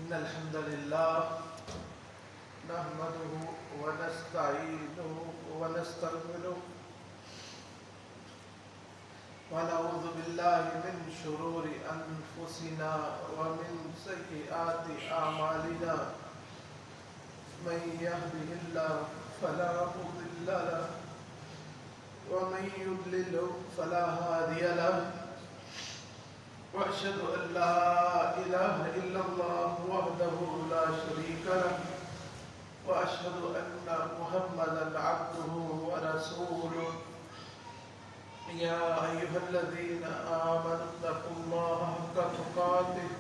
إن الحمد لله نحمده ونستعينه ونستغفره ونعوذ بالله من شرور أنفسنا ومن سيئات أعمالنا من يهده الله فلا مضل له ومن يضلل فلا هادي له وأشهد أن لا إله إلا الله وحده لا شريك له وأشهد أن محمدا عبده ورسوله يا أيها الذين آمنوا اتقوا الله حق تقاته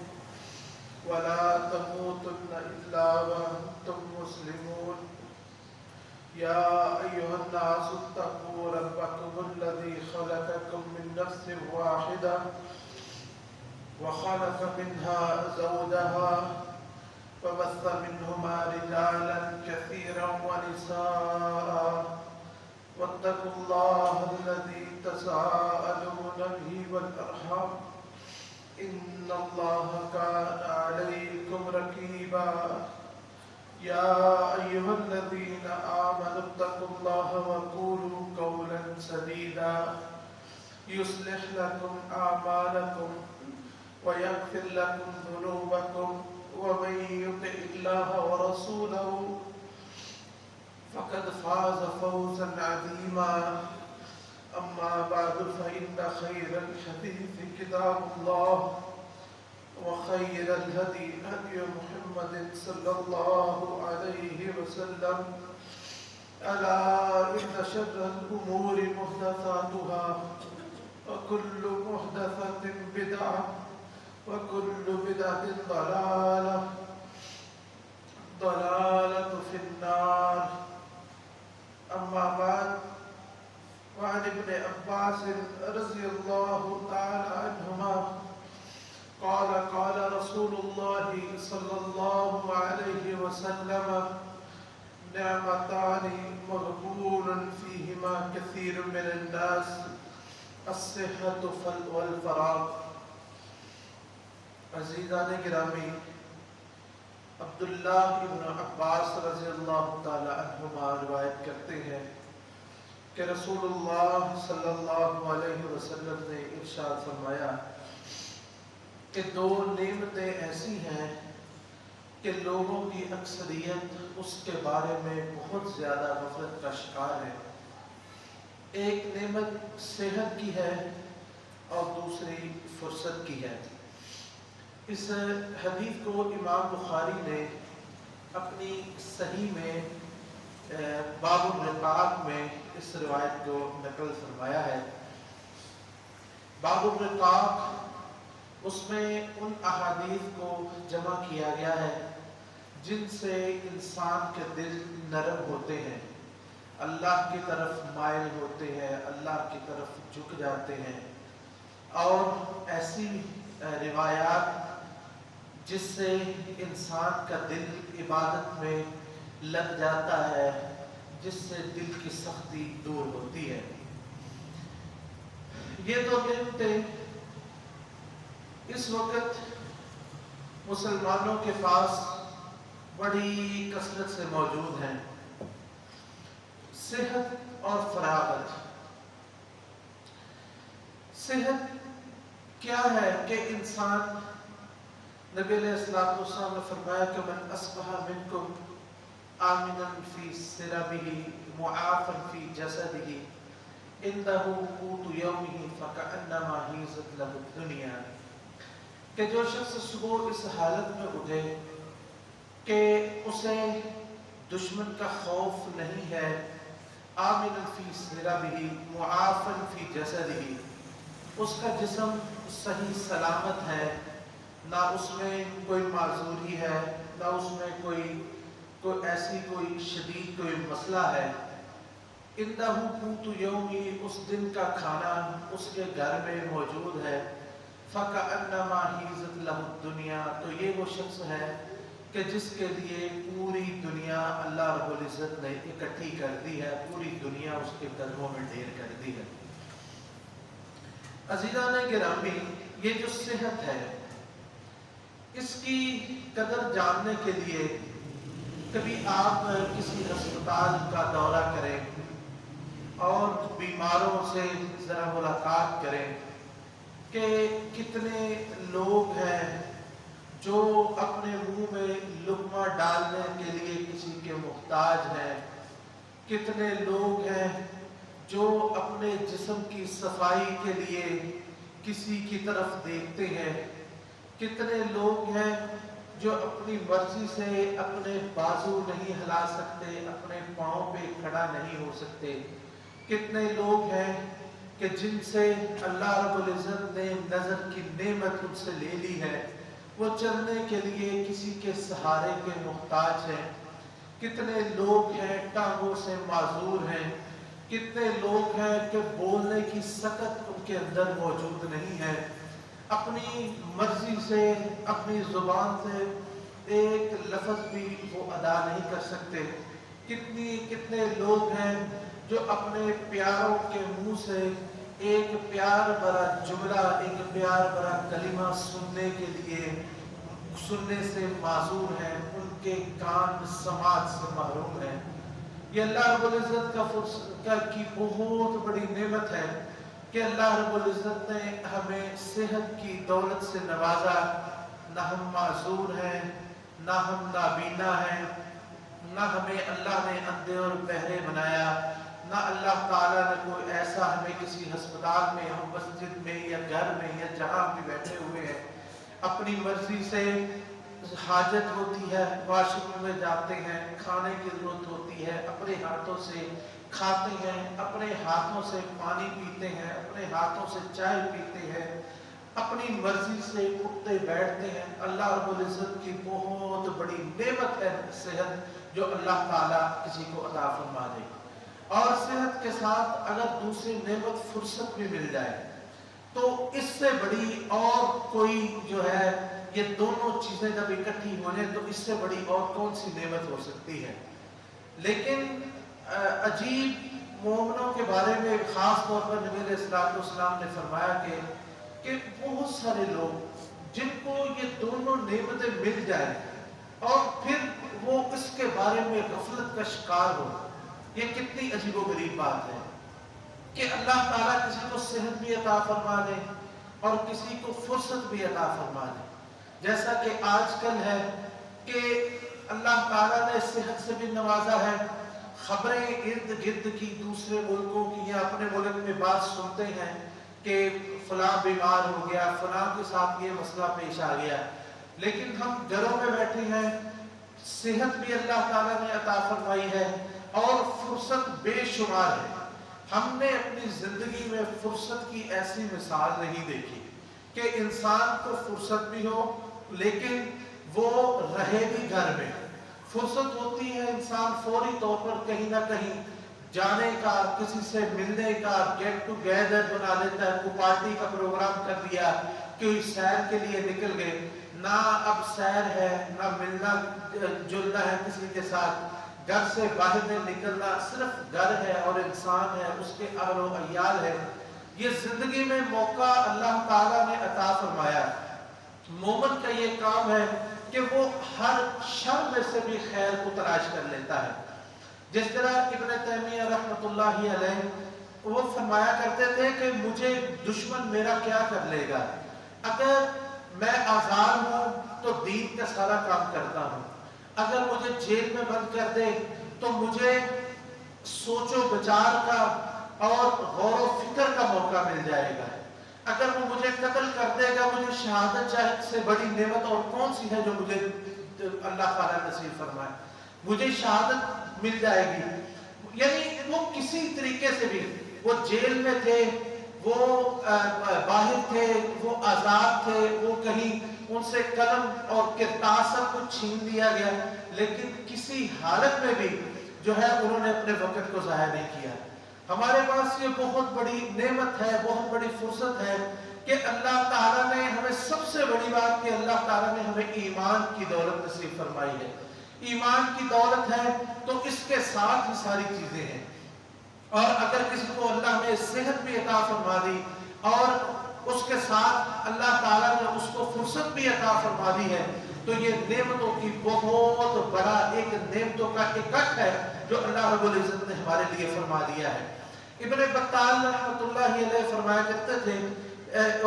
ولا تموتن إلا وأنتم مسلمون يا أيها الناس اتقوا ربكم الذي خلقكم من نفس واحدة وخلق منها زوجها وبث منهما رجالا كثيرا ونساء واتقوا الله الذي تساءلون به والأرحام إن الله كان عليكم رقيبا يا أيها الذين آمنوا اتقوا الله وقولوا قولا سديدا يصلح لكم أعمالكم ويغفر لكم ذنوبكم ومن يطع الله ورسوله فقد فاز فوزا عظيما أما بعد فإن خير الحديث كتاب الله وخير الهدي هدي محمد صلى الله عليه وسلم ألا إن شر الأمور محدثاتها وكل محدثة بدعة وكل بدعة ضلالة في النار أما بعد وعن ابن عباس رضي الله تعالى عنهما قال رسول الله صلى الله عليه وسلم نعمتان مغبون فيهما كثير من الناس الصحة والفراغ. عزیزان گرامی، عبداللہ ابن عباس رضی اللہ تعالی عنہما روایت کرتے ہیں کہ رسول اللہ صلی اللہ علیہ وسلم نے ارشاد فرمایا کہ دو نعمتیں ایسی ہیں کہ لوگوں کی اکثریت اس کے بارے میں بہت زیادہ غفلت کا شکار ہے. ایک نعمت صحت کی ہے اور دوسری فرصت کی ہے. اس حدیث کو امام بخاری نے اپنی صحیح میں باب الرقاق میں اس روایت کو نقل فرمایا ہے. باب الرقاق اس میں ان احادیث کو جمع کیا گیا ہے جن سے انسان کے دل نرم ہوتے ہیں، اللہ کی طرف مائل ہوتے ہیں، اللہ کی طرف جھک جاتے ہیں، اور ایسی روایات جس سے انسان کا دل عبادت میں لگ جاتا ہے، جس سے دل کی سختی دور ہوتی ہے. یہ دو نعمتیں اس وقت مسلمانوں کے پاس بڑی کثرت سے موجود ہیں: صحت اور فراغت. صحت کیا ہے کہ انسان، نبی علیہ السلام نے فرمایا کہ من اصبح منکم آمنا فی سربہ معافا فی جسدہ عنده قوت یومہ فکأنما حیزت لہ الدنیا. کہ جو شخص صبح اس حالت میں اٹھے کہ اسے دشمن کا خوف نہیں ہے، آمنا فی سربہ معافا فی جسدہ، اس کا جسم صحیح سلامت ہے، نہ اس میں کوئی معذوری ہے، نہ اس میں کوئی ایسی کوئی شدید کوئی مسئلہ ہے. عنده قوت یومی، اس دن کا کھانا اس کے گھر میں موجود ہے. فکأنما حیزت لہ الدنیا، تو یہ وہ شخص ہے کہ جس کے لیے پوری دنیا اللہ رب العزت نے اکٹھی کر دی ہے، پوری دنیا اس کے قدموں میں ڈھیر کر دی ہے. عزیزان گرامی، یہ جو صحت ہے اس کی قدر جاننے کے لیے کبھی آپ کسی ہسپتال کا دورہ کریں اور بیماروں سے ذرا ملاقات کریں کہ کتنے لوگ ہیں جو اپنے منہ میں لقمہ ڈالنے کے لیے کسی کے محتاج ہیں، کتنے لوگ ہیں جو اپنے جسم کی صفائی کے لیے کسی کی طرف دیکھتے ہیں، کتنے لوگ ہیں جو اپنی مرضی سے اپنے بازو نہیں ہلا سکتے، اپنے پاؤں پہ کھڑا نہیں ہو سکتے، کتنے لوگ ہیں کہ جن سے اللہ رب العزت نے نظر کی نعمت ان سے لے لی ہے، وہ چلنے کے لیے کسی کے سہارے کے محتاج ہیں، کتنے لوگ ہیں ٹانگوں سے معذور ہیں، کتنے لوگ ہیں کہ بولنے کی سکت ان کے اندر موجود نہیں ہے، اپنی مرضی سے اپنی زبان سے ایک لفظ بھی وہ ادا نہیں کر سکتے، کتنے لوگ ہیں جو اپنے پیاروں کے منہ سے ایک پیار بھرا جملہ، ایک پیار بھرا کلمہ سننے کے لیے سننے سے معذور ہیں، ان کے کان سماعت سے محروم ہیں۔ یہ اللہ رب العزت کی بہت بڑی نعمت ہے کہ اللہ رب العزت نے ہمیں صحت کی دولت سے نوازا، نہ ہم معذور ہیں، نہ ہم نابینا ہیں، نہ ہمیں اللہ نے اندھے اور بہرے بنایا، نہ اللہ تعالیٰ نے کوئی ایسا ہمیں کسی ہسپتال میں، ہم مسجد میں یا گھر میں یا جہاں بھی بیٹھے ہوئے ہیں اپنی مرضی سے حاجت ہوتی ہے واش روم میں جاتے ہیں، کھانے کی ضرورت ہوتی ہے اپنے ہاتھوں سے کھاتے ہیں، اپنے ہاتھوں سے پانی پیتے ہیں، اپنے ہاتھوں سے چائے پیتے ہیں، اپنی مرضی سے اٹھتے بیٹھتے ہیں۔ اللہ رب العزت کی بہت بڑی نعمت ہے صحت، جو اللہ تعالیٰ کسی کو عطا فرما دے۔ اور صحت کے ساتھ اگر دوسری نعمت فرصت بھی مل جائے تو اس سے بڑی اور کوئی جو ہے، یہ دونوں چیزیں جب اکٹھی ہو جائیں تو اس سے بڑی اور کون سی نعمت ہو سکتی ہے۔ لیکن عجیب مومنوں کے بارے میں خاص طور پر نبی علیہ السلام نے فرمایا کہ بہت سارے لوگ جن کو یہ دونوں نعمتیں مل جائیں اور پھر وہ اس کے بارے میں غفلت کا شکار ہو، یہ کتنی عجیب و غریب بات ہے کہ اللہ تعالیٰ کسی کو صحت بھی عطا فرما دے اور کسی کو فرصت بھی عطا فرما دے۔ جیسا کہ آج کل ہے کہ اللہ تعالیٰ نے صحت سے بھی نوازا ہے، خبریں ارد گرد کی دوسرے ملکوں کی یا اپنے ملک میں بات سنتے ہیں کہ فلاں بیمار ہو گیا، فلاں کے ساتھ یہ مسئلہ پیش آ گیا، لیکن ہم گھروں میں بیٹھے ہیں، صحت بھی اللہ تعالیٰ نے عطا فرمائی ہے اور فرصت بے شمار ہے۔ ہم نے اپنی زندگی میں فرصت کی ایسی مثال نہیں دیکھی کہ انسان کو فرصت بھی ہو لیکن وہ رہے بھی گھر میں۔ فرصت ہوتی ہے انسان فوری طور پر کہیں نہ کہیں جانے کا، کسی سے ملنے کا، گیٹ ٹو گیدر بنا لیتا ہے، کوئی پارٹی کا پروگرام کر دیا، کوئی سیر کے لیے نکل گئے، نہ اب سیر ہے نہ ملنا جلنا ہے کسی کے ساتھ، گھر سے باہر نہیں نکلنا، صرف گھر ہے اور انسان ہے، اس کے اہل و عیال ہے۔ یہ زندگی میں موقع اللہ تعالیٰ نے عطا فرمایا۔ مومن کا یہ کام ہے کہ وہ ہر شر میں سے بھی خیر کو تلاش کر لیتا ہے۔ جس طرح ابن تیمیہ رحمۃ اللہ علیہ وہ فرمایا کرتے تھے کہ مجھے دشمن میرا کیا کر لے گا، اگر میں آزاد ہوں تو دین کا سارا کام کرتا ہوں، اگر مجھے جیل میں بند کر دے تو مجھے سوچ و بچار کا اور غور و فکر کا موقع مل جائے گا، اگر وہ مجھے قتل کر دے گا مجھے شہادت سے بڑی نعمت اور کون سی ہے جو مجھے اللہ تعالیٰ نصیب فرمائے، مجھے شہادت مل جائے گی۔ یعنی وہ کسی طریقے سے بھی، وہ جیل میں تھے، وہ باہر تھے، وہ آزاد تھے، وہ کہیں ان سے قلم اور کرتاس سب کچھ چھین لیا گیا، لیکن کسی حالت میں بھی جو ہے انہوں نے اپنے وقت کو ضائع نہیں کیا۔ ہمارے پاس یہ بہت بڑی نعمت ہے، بہت بڑی فرصت ہے کہ اللہ تعالیٰ نے ہمیں، سب سے بڑی بات کہ اللہ تعالیٰ نے ہمیں ایمان کی دولت نصیب فرمائی ہے۔ ایمان کی دولت ہے تو اس کے ساتھ ہی ساری چیزیں ہیں، اور اگر کسی کو اللہ نے صحت بھی عطا فرما دی اور اس کے ساتھ اللہ تعالیٰ نے اس کو فرصت بھی عطا فرما دی ہے، تو یہ نعمتوں کی بہت بڑا ایک نعمتوں کا اکٹھ ہے جو اللہ رب العزت نے ہمارے لیے فرما دیا ہے۔ ابن بطال رحمۃ اللہ علیہ فرمایا کرتے تھے،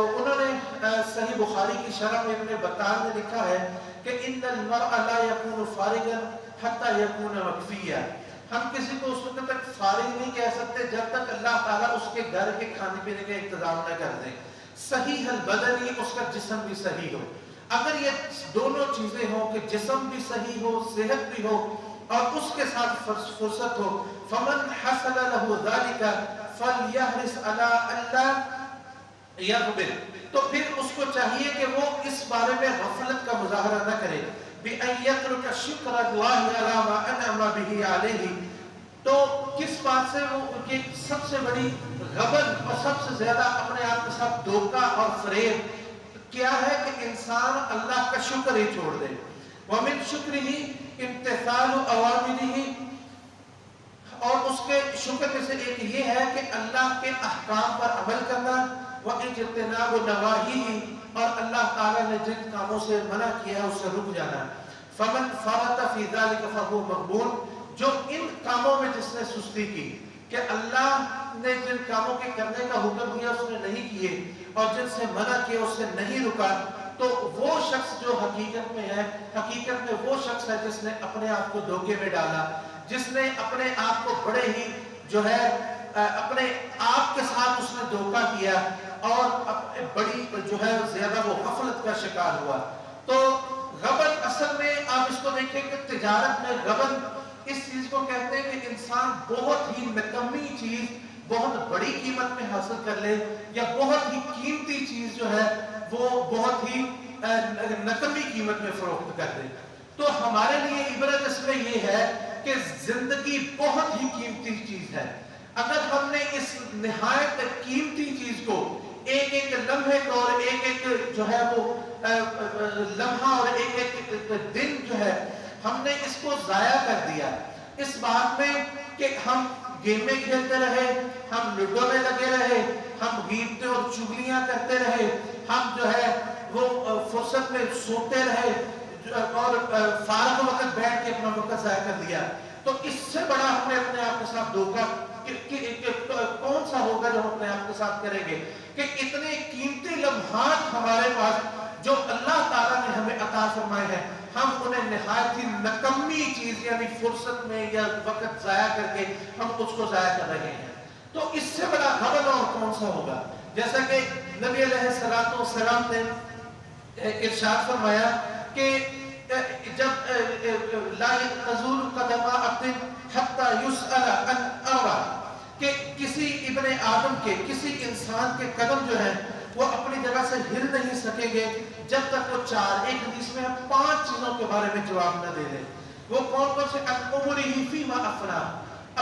انہوں نے صحیح بخاری کی شرح میں ابن بطال نے لکھا ہے کہ ان المرء لا يكون فارغا حتى يكون مكفيا، ہم کسی کو اس وقت تک فارغ نہیں کہہ سکتے جب تک اللہ تعالیٰ اس کے گھر کے کھانے پینے کا انتظام نہ کر دیں۔ صحیح البدنی، اس کا جسم بھی صحیح ہو۔ اگر یہ دونوں چیزیں ہوں کہ جسم بھی صحیح ہو، صحت بھی ہو اور اس کے ساتھ فرصت ہو، فمن حصل له ذلك فليحرص على الا يغفل، تو پھر اس کو چاہیے کہ وہ اس بارے میں غفلت کا مظاہرہ نہ کرے، بأن يترك شكر الله على ما أنعم به عليه، تو کس بات سے وہ کی سب سے بڑی غبن اور سب سے زیادہ اپنے آپ کے ساتھ دھوکہ اور فریب کیا ہے کہ انسان اللہ کا شکر ہی چھوڑ دے۔ وَمِن شُكْرِهِ امتثال أوامره، اور اس کے شکر میں سے ایک یہ ہے کہ اللہ کے احکام پر عمل کرنا، وَإِجْتِنَابُ نَوَاهِهِ، اور اللہ تعالیٰ نے جن کاموں سے منع کیا ہے اس سے رک جانا۔ فَمَنْ فَرَطَ فِي ذَلِكَ فَهُوَ مَغْبُونٌ، جو ان کاموں میں جس نے سستی کی کہ اللہ نے جن کاموں کے کرنے کا حکم دیا اس نے نہیں کیے اور جن سے منع کیا اس سے نہیں رکا، تو وہ شخص جو حقیقت میں وہ شخص ہے جس نے اپنے آپ کو دھوکے میں ڈالا، جس نے اپنے آپ کو بڑے ہی جو ہے اپنے آپ کے ساتھ اس نے دھوکہ کیا اور بڑی جو ہے زیادہ وہ غفلت کا شکار ہوا۔ تو غبن اصل میں آپ اس کو دیکھیں کہ تجارت میں غبن اس چیز کو کہتے ہیں کہ انسان بہت ہی نکمی چیز بہت بڑی قیمت میں حاصل کر لے، یا بہت ہی قیمتی چیز جو ہے وہ بہت ہی نکمی قیمت میں فروخت کر دے۔ تو ہمارے لیے عبرت اس میں یہ ہے کہ زندگی بہت ہی قیمتی چیز ہے، اگر ہم نے اس نہایت قیمتی چیز کو ایک ایک لمحے کو اور ایک ایک جو ہے وہ لمحہ اور ایک ایک دن جو ہے ہم نے اس کو ضائع کر دیا اس بات میں کہ ہم گیمیں کھیلتے رہے، ہم لوڈو میں لگے رہے، ہم غیبتیں اور چغلیاں کرتے رہے، ہم جو ہے وہ فرصت میں سوتے رہے اور فارغ وقت بیٹھ کے اپنا وقت ضائع کر دیا، تو اس سے بڑا ہم نے اپنے آپ کے ساتھ دھوکہ کون سا ہوگا جو ہم اپنے آپ کے ساتھ کریں گے کہ اتنے قیمتی لمحات ہمارے پاس جو اللہ تعالیٰ نے ہمیں عطا فرمائے ہیں، ہم انہیں نہایت ہی نکمی چیز یعنی فرصت میں یا وقت ضائع کر کے ہم اس کو ضائع کر رہے ہیں۔ تو اس سے بڑا غبن اور کون سا ہوگا؟ جیسا کہ نبی علیہ السلام نے ارشاد فرمایا کہ جب لا تزول قدم عبد حتى يسأل عن اربع، کہ کسی ابن آدم کے کسی انسان کے قدم جو ہیں وہ اپنی جگہ سے ہل نہیں سکیں گے جب تک وہ چار، ایک حدیث میں 5 چیزوں کے بارے میں جواب نہ دے دیں۔ وہ کون سے؟ عن عمره فيما افنى،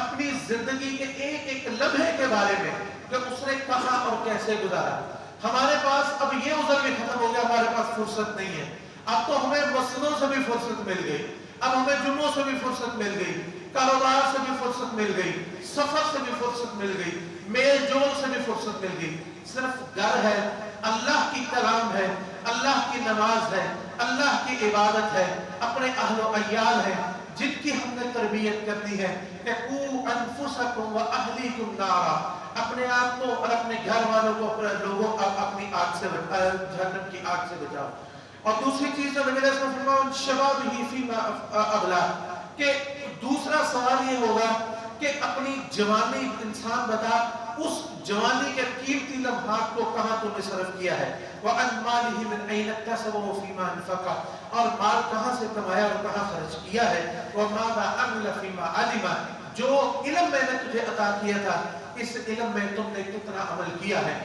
اپنی زندگی کے ایک ایک لمحے کے بارے میں کہ اس نے کہاں اور کیسے گزارا۔ ہمارے پاس اب یہ عذر بھی ختم ہو گیا، ہمارے پاس فرصت نہیں ہے، اب تو ہمیں مسجدوں سے بھی فرصت مل گئی، اب ہمیں جمعوں سے بھی فرصت مل گئی، کاروبار سے بھی فرصت مل گئی، سفر سے بھی فرصت مل گئی، میل جول سے بھی فرصت مل گئی۔ صرف گھر ہے، اللہ کی کلام ہے، اللہ کی نماز ہے، اللہ کی عبادت ہے، اپنے اہل و عیال ہیں جن کی ہم نے تربیت کرنی ہے کہ قوا انفسکم واہلیکم نارا، اپنے آپ کو اور اپنے گھر والوں کو اپنے لوگوں اپنی آگ سے جہنم کی آگ سے بچاؤ۔ اور دوسری چیز جو نبی علیہ السلام شبابہ فیما ابلا، کہ دوسرا سوال یہ ہوگا کہ اپنی جوانی انسان بتا اس جوانی کے قیمتی لمحات کو کہاں تم نے صرف کیا ہے، وَأَنْ مَالِهِ مِنْ أَيْنَ اكْتَسَبَهُ فِيمَا أَنْفَقَ، اور مال کہاں سے کمایا اور کہاں خرچ کیا ہے، وَمَاذَا عَمِلَ فِيمَا عَلِمَ، جو علم میں نے تجھے عطا کیا تھا اس علم میں تم نے کتنا عمل کیا ہے۔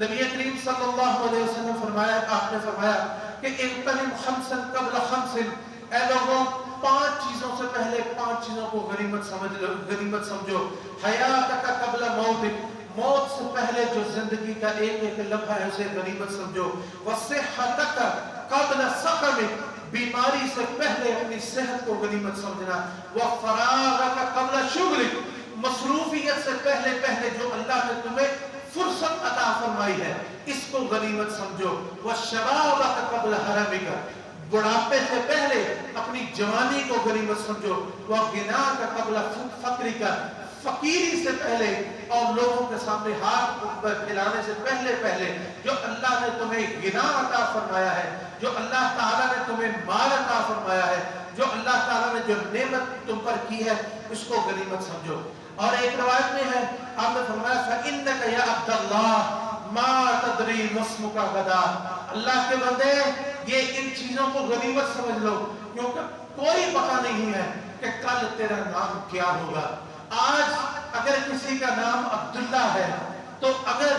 نبی کریم صلی اللہ علیہ وسلم فرمایا، آپ نے فرمایا کہ اغتنم خمسا قبل خمس، اے لوگوں 5 چیزوں سے پہلے 5 چیزوں کو غنیمت سمجھو، حیاتک قبل موتک، موت سے پہلے جو زندگی کا ایک ایک لمحہ ہے اسے غنیمت سمجھو، وصحتک قبل سقمک، بیماری سے پہلے اپنی صحت کو غنیمت سمجھنا، وفراغک قبل شغلک، مصروفیت سے پہلے جو اللہ نے تمہیں فرصت عطا فرمائی ہے، اس کو غنیمت سمجھو۔ وَالشَّبَابَ قَبْلَ حَرَمِكَ، بڑھاپے سے پہلے اپنی جوانی کو غنیمت سمجھو۔ وَغِنَاكَ قَبْلَ فَقْرِكَ، فقیری سے پہلے اور لوگوں کے سامنے ہاتھ پھیلانے سے پہلے جو اللہ نے تمہیں غنا عطا فرمایا ہے، جو اللہ تعالیٰ نے تمہیں مال عطا فرمایا ہے، جو اللہ تعالیٰ نے جو نعمت تم پر کی ہے، اس کو غنیمت سمجھو۔ اور ایک روایت میں ہے، آپ نے فرمایا فَإِنَّكَ يَا عَبْدَ اللَّهِ مَا تَدْرِي مَسْمُكَ غَدًا، اللہ کے بندے یہ ان چیزوں کو غنیمت سمجھ لو، کیونکہ کوئی پتہ نہیں ہے کہ کل تیرا نام کیا ہوگا۔ آج اگر کسی کا نام عبداللہ ہے تو اگر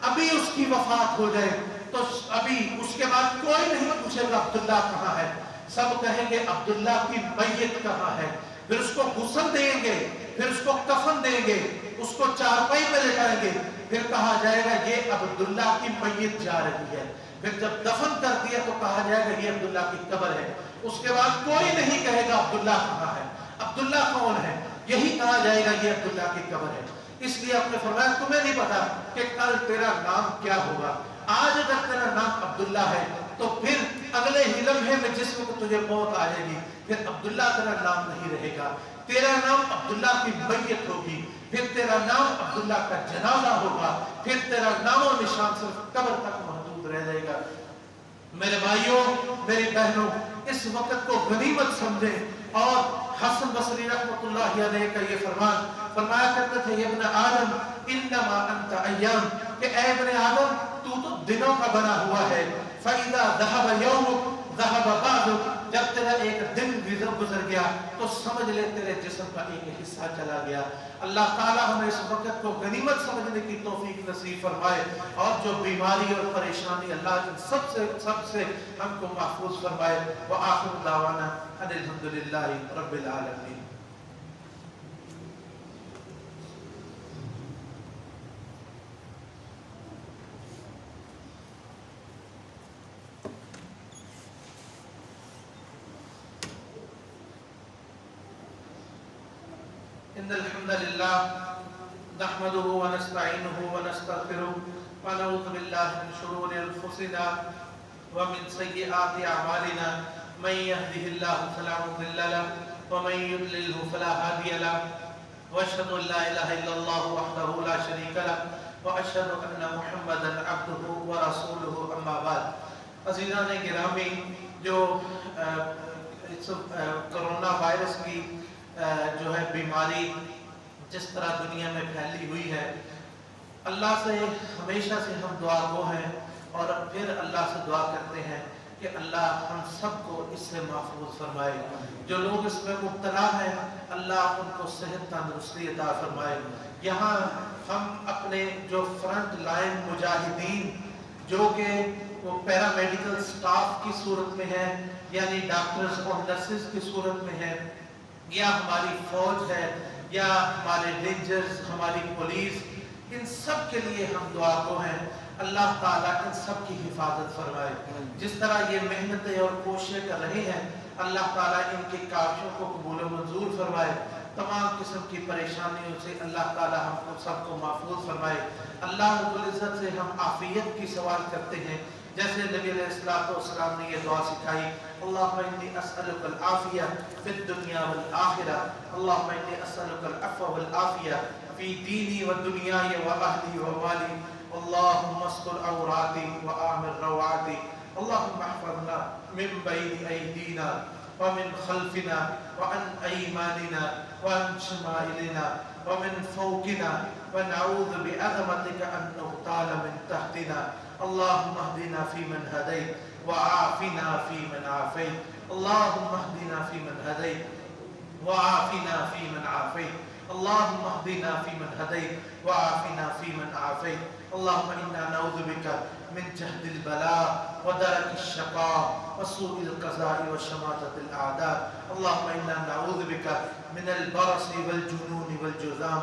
ابھی اس کی وفات ہو جائے تو ابھی اس کے بعد کوئی نہیں پوچھے گا عبداللہ کہاں ہے، سب کہیں گے عبداللہ کی میت کہاں ہے، پھر اس کو غسل دیں گے، پھر اس کو کفن دیں گے، اس کو چارپائی پہ لٹائیں گے، پھر کہا جائے گا یہ عبداللہ کی میت جا رہی ہے، پھر جب دفن کر دیا تو کہا جائے گا یہ عبداللہ کی قبر ہے۔ اس کے بعد کوئی نہیں کہے گا عبداللہ کہاں ہے، عبداللہ کون ہے، یہی کہا جائے گا یہ عبداللہ کی قبر ہے۔ اس لیے آپ نے فرمایا تمہیں نہیں پتا کہ کل تیرا نام کیا ہوگا۔ آج اگر تیرا نام عبداللہ ہے تو پھر اگلے ہی لمحے میں جس وقت تجھے موت آ جائے گی پھر عبداللہ تیرا نام نہیں رہے گا، تیرا نام عبداللہ کی میت ہوگی، پھر تیرا نام عبداللہ کا جنازہ ہوگا، پھر تیرا نام و نشان صرف قبر تک محدود رہ جائے گا۔ میرے بھائیوں، میری بہنوں، اس وقت کو غنیمت سمجھیں۔ اور حسن بصری رحمۃ اللہ علیہ کا یہ فرمان فرمایا کرتے تھے، یا ابن آدم انما انت ایام، کہ اے ابن آدم تو دنوں کا بنا ہوا ہے۔ فَإِذَا ذَهَبَ يَوْمُكَ ذَهَبَ بَعْضُكَ، جب تیرا ایک دن گزر گیا تو سمجھ لے تیرے جسم کا ایک حصہ چلا گیا۔ اللہ تعالیٰ ہمیں اس وقت کو غنیمت سمجھنے کی توفیق نصیب فرمائے، اور جو بیماری اور پریشانی اللہ ان سب سے ہم کو محفوظ فرمائے۔ وآخر دعوانا ان الحمدللہ رب العالمین۔ ان الحمد للہ نحمده ونستعینه ونستغفره ونعوذ باللہ من شرور انفسنا ومن سیئات اعمالنا، من يهده الله فلا مضل له ومن يضلل فلا هادي له، واشهد ان لا اله الا الله وحده لا شريك له واشهد ان محمدا عبده ورسوله، اما بعد۔ عزیزان گرامی، جو کرونا وائرس کی جو ہے بیماری جس طرح دنیا میں پھیلی ہوئی ہے، اللہ سے ہمیشہ سے ہم دعا گو ہیں، اور پھر اللہ سے دعا کرتے ہیں کہ اللہ ہم سب کو اس سے محفوظ فرمائے۔ جو لوگ اس میں مبتلا ہیں اللہ ان کو صحت تندرستی عطا فرمائے۔ یہاں ہم اپنے جو فرنٹ لائن مجاہدین جو کہ وہ پیرامیڈیکل سٹاف کی صورت میں ہیں، یعنی ڈاکٹرز اور نرسز کی صورت میں ہیں، یا ہماری فوج ہے، یا ہمارے رینجرز، ہماری پولیس، ان سب کے لیے ہم دعا گو ہیں۔ اللہ تعالیٰ ان سب کی حفاظت فرمائے۔ جس طرح یہ محنتیں اور کوششیں کر رہے ہیں، اللہ تعالیٰ ان کی کاوشوں کو قبول و منظور فرمائے۔ تمام قسم کی پریشانیوں سے اللہ تعالیٰ ہم کو سب کو محفوظ فرمائے۔ اللہ رب العزت سے ہم عافیت کی سوال کرتے ہیں، جیسے نبی علیہ السلام نے یہ دعا سکھائی، اللہم انی اسألک العافیہ فی الدنیا والآخرہ، اللہم انی اسألک العفو والعافیہ فی دینی و دنیای و اہلی و مالی، اللہم استر عوراتی و آمن روعاتی، اللہم احفظنا من بین ایدینا ومن خلفنا وعن ایماننا وعن شمائلنا ومن فوقنا ونعوذ بعظمتك ان نغتال من تحتنا، اللهم اهدنا فيمن هديت وعافنا فيمن عافيت، اللهم اهدنا فيمن هديت وعافنا فيمن عافيت، اللهم اهدنا فيمن هديت وعافنا فيمن عافيت، اللهم إنا نعوذ بك من جهد البلاء ودرك الشقاء وسوء القضاء وشماتة الأعداء، اللهم إنا نعوذ بك من البرص والجنون والجذام